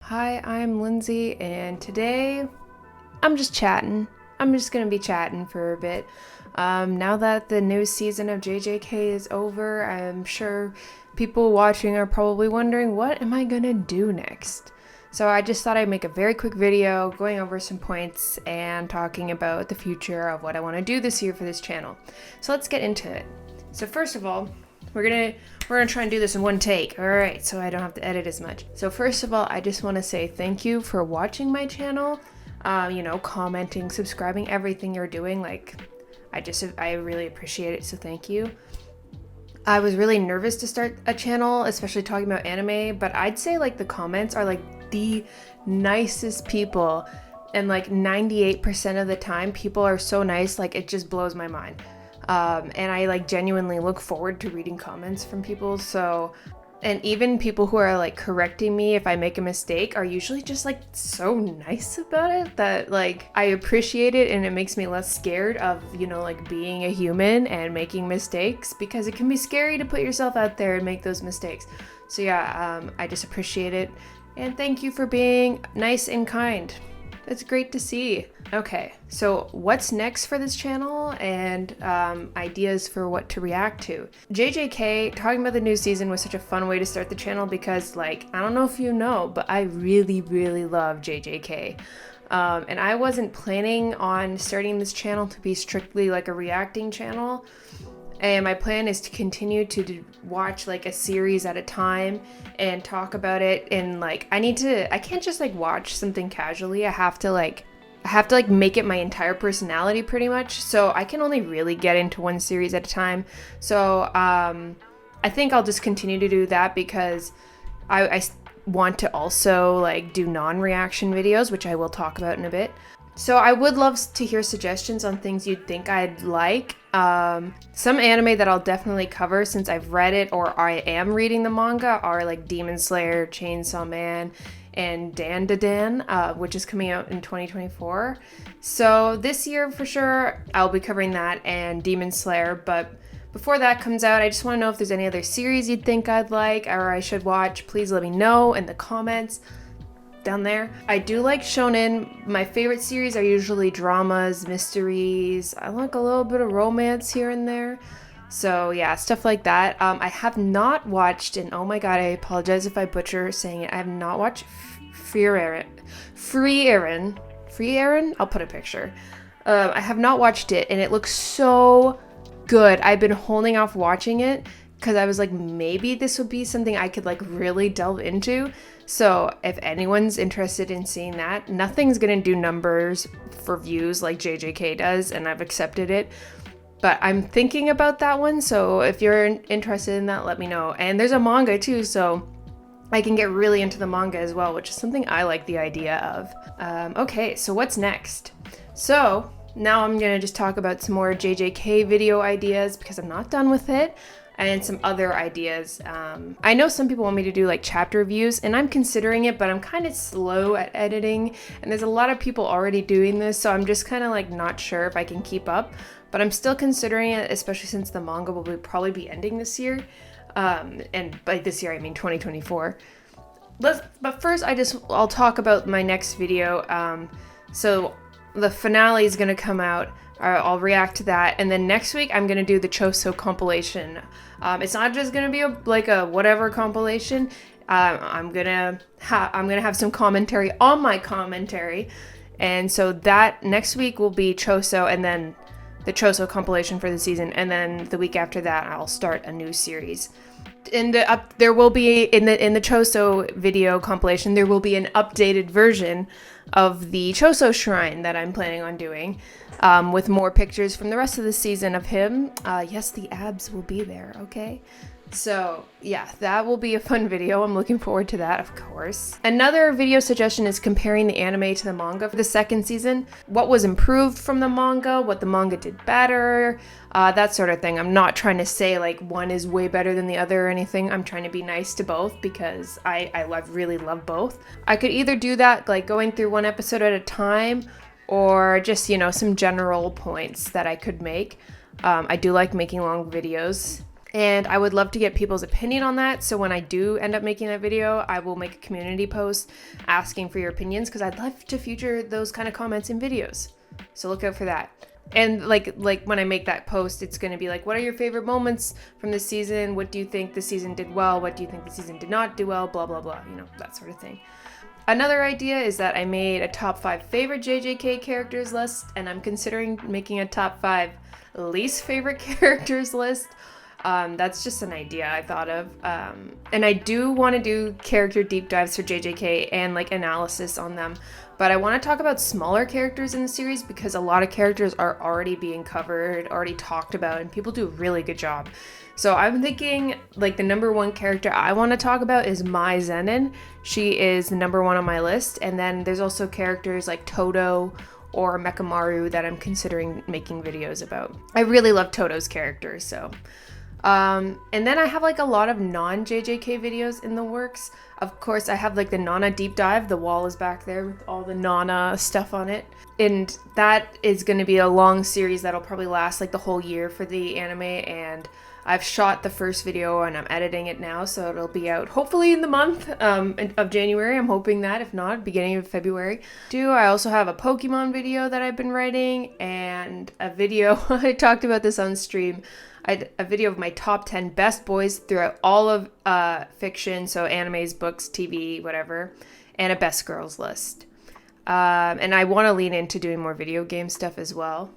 Hi, I'm Lindsay, and today I'm just chatting. I'm just gonna be chatting for a bit. Now that the new season of JJK is over, I'm sure people watching are probably wondering, what am I gonna do next? So I just thought I'd make a very quick video going over some points and talking about the future of what I want to do this year for this channel. So let's get into it. So first of all, we're gonna try and do this in one take. All right, so I don't have to edit as much. So first of all, I just want to say thank you for watching my channel. Commenting, subscribing, everything you're doing. Like, I really appreciate it. So thank you. I was really nervous to start a channel, especially talking about anime, but I'd say like the comments are like the nicest people, and like 98% of the time people are so nice, like it just blows my mind. And I like genuinely look forward to reading comments from people. So, and even people who are like correcting me if I make a mistake are usually just like so nice about it that like I appreciate it, and it makes me less scared of, like being a human and making mistakes, because it can be scary to put yourself out there and make those mistakes. So yeah, I just appreciate it. And thank you for being nice and kind. It's great to see. Okay, so what's next for this channel and ideas for what to react to. JJK, talking about the new season was such a fun way to start the channel because, like, I don't know if you know, but I really, really love JJK. And I wasn't planning on starting this channel to be strictly like a reacting channel. And my plan is to continue to watch like a series at a time and talk about it. And like, I can't just like watch something casually. I have to make it my entire personality pretty much. So I can only really get into one series at a time. So I think I'll just continue to do that because I want to also like do non-reaction videos, which I will talk about in a bit. So I would love to hear suggestions on things you'd think I'd like. Some anime that I'll definitely cover since I've read it or I am reading the manga are like Demon Slayer, Chainsaw Man, and Dan Da Dan, which is coming out in 2024. So this year for sure I'll be covering that and Demon Slayer, but before that comes out, I just want to know if there's any other series you'd think I'd like or I should watch. Please let me know in the comments down there. I do like shonen. My favorite series are usually dramas, mysteries. I like a little bit of romance here and there. So yeah, stuff like that. I have not watched, and oh my god, I apologize if I butcher saying it. I have not watched Free Aaron. I'll put a picture. I have not watched it, and it looks so good. I've been holding off watching it because I was like, maybe this would be something I could like really delve into. So if anyone's interested in seeing that, nothing's gonna do numbers for views like JJK does, and I've accepted it. But I'm thinking about that one, so if you're interested in that, let me know. And there's a manga too, so I can get really into the manga as well, which is something I like the idea of. Okay, so what's next? So now I'm gonna just talk about some more JJK video ideas because I'm not done with it. And some other ideas. I know some people want me to do like chapter reviews, and I'm considering it, but I'm kind of slow at editing, and there's a lot of people already doing this, so I'm just kind of like not sure if I can keep up, but I'm still considering it, especially since the manga will probably be ending this year. And by this year, I mean 2024. But first, I'll talk about my next video. So the finale is gonna come out. I'll react to that, and then next week I'm gonna do the Choso compilation. It's not just gonna be a whatever compilation. I'm gonna have some commentary on my commentary, and so that next week will be Choso, and then the Choso compilation for the season, and then the week after that I'll start a new series. There will be in the Choso video compilation, there will be an updated version of the Choso shrine that I'm planning on doing, with more pictures from the rest of the season of him. Yes, the abs will be there, okay? So yeah, that will be a fun video. I'm looking forward to that, of course. Another video suggestion is comparing the anime to the manga for the second season. What was improved from the manga, what the manga did better, that sort of thing. I'm not trying to say like one is way better than the other or anything. I'm trying to be nice to both because I really love both. I could either do that like going through one episode at a time, or just, some general points that I could make. I do like making long videos. And I would love to get people's opinion on that. So when I do end up making that video, I will make a community post asking for your opinions, because I'd love to feature those kind of comments in videos. So look out for that. And like when I make that post, it's going to be like, what are your favorite moments from this season? What do you think the season did well? What do you think the season did not do well? Blah, blah, blah, you know, that sort of thing. Another idea is that I made a top 5 favorite JJK characters list, and I'm considering making a top 5 least favorite characters list. That's just an idea I thought of. And I do want to do character deep dives for JJK and like analysis on them. But I want to talk about smaller characters in the series, because a lot of characters are already being covered, already talked about, and people do a really good job. So I'm thinking like the number 1 character I want to talk about is Mai Zenin. She is the number 1 on my list. And then there's also characters like Toto or Mekamaru that I'm considering making videos about. I really love Toto's character, so... and then I have like a lot of non-JJK videos in the works. Of course, I have like the Nana deep dive. The wall is back there with all the Nana stuff on it. And that is going to be a long series that'll probably last like the whole year for the anime. And I've shot the first video and I'm editing it now, so it'll be out hopefully in the month of January. I'm hoping that, if not, beginning of February. I also have a Pokemon video that I've been writing, and a video, I talked about this on stream, a video of my top 10 best boys throughout all of fiction, so animes, books, TV, whatever, and a best girls list. And I want to lean into doing more video game stuff as well.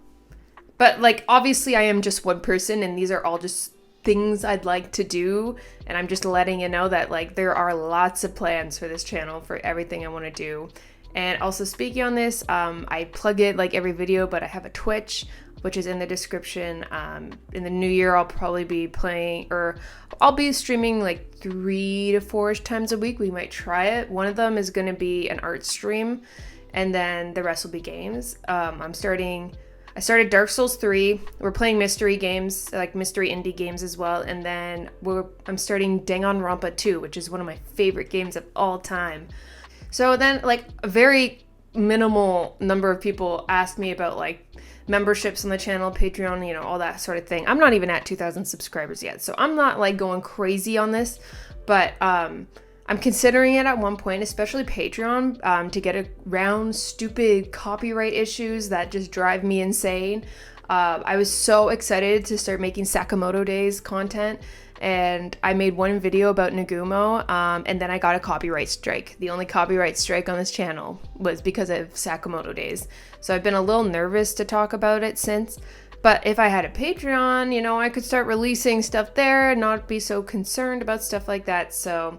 But like, obviously I am just one person, and these are all just things I'd like to do, and I'm just letting you know that like there are lots of plans for this channel for everything I want to do. And also, speaking on this, I plug it like every video, but I have a Twitch, which is in the description. In the new year, I'll probably be playing, or I'll be streaming like 3 to 4-ish times a week. We might try it. One of them is going to be an art stream, and then the rest will be games. I started Dark Souls 3. We're playing mystery games, like mystery indie games as well. And then I'm starting Danganronpa 2, which is one of my favorite games of all time. So then like a very minimal number of people asked me about like memberships on the channel, Patreon, you know, all that sort of thing. I'm not even at 2,000 subscribers yet, so I'm not like going crazy on this, but I'm considering it at one point, especially Patreon, to get around stupid copyright issues that just drive me insane. I was so excited to start making Sakamoto Days content, and I made one video about Nagumo, and then I got a copyright strike. The only copyright strike on this channel was because of Sakamoto Days. So I've been a little nervous to talk about it since. But if I had a Patreon, you know, I could start releasing stuff there and not be so concerned about stuff like that. So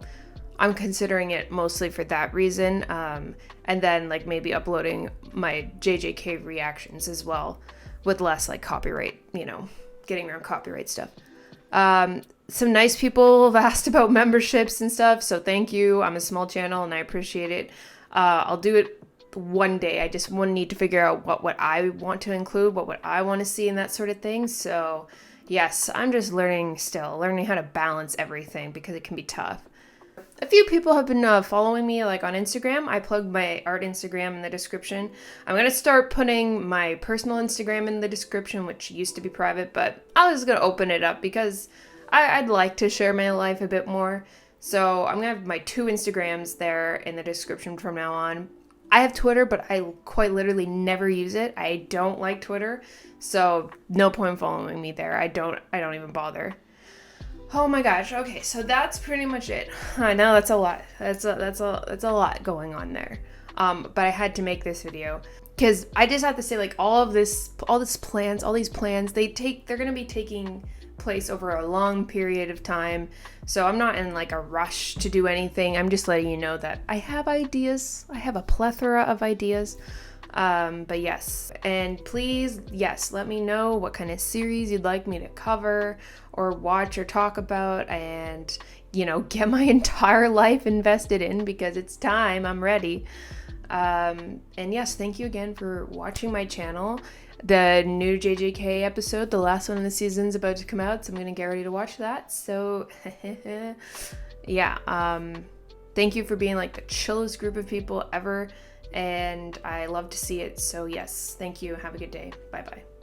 I'm considering it mostly for that reason, and then like maybe uploading my JJK reactions as well with less like copyright, you know, getting around copyright stuff. Some nice people have asked about memberships and stuff, so thank you. I'm a small channel and I appreciate it. I'll do it one day. I just need to figure out what I want to include, what I want to see, and that sort of thing. So yes, I'm just learning how to balance everything, because it can be tough. A few people have been following me like on Instagram. I plugged my art Instagram in the description. I'm going to start putting my personal Instagram in the description, which used to be private, but I was going to open it up because I'd like to share my life a bit more. So I'm going to have my 2 Instagrams there in the description from now on. I have Twitter, but I quite literally never use it. I don't like Twitter, so no point following me there. I don't even bother. Oh my gosh. Okay, so that's pretty much it. I know that's a lot. That's a lot going on there. But I had to make this video because I just have to say, like, all these plans, they're gonna be taking place over a long period of time. So I'm not in like a rush to do anything. I'm just letting you know that I have ideas. I have a plethora of ideas. But yes, and please, yes, let me know what kind of series you'd like me to cover or watch or talk about, and, you know, get my entire life invested in, because it's time. I'm ready. And yes, thank you again for watching my channel. The new JJK episode, the last one in the season, is about to come out, so I'm gonna get ready to watch that. So yeah, thank you for being like the chillest group of people ever, and I love to see it. So yes, thank you. Have a good day. Bye bye.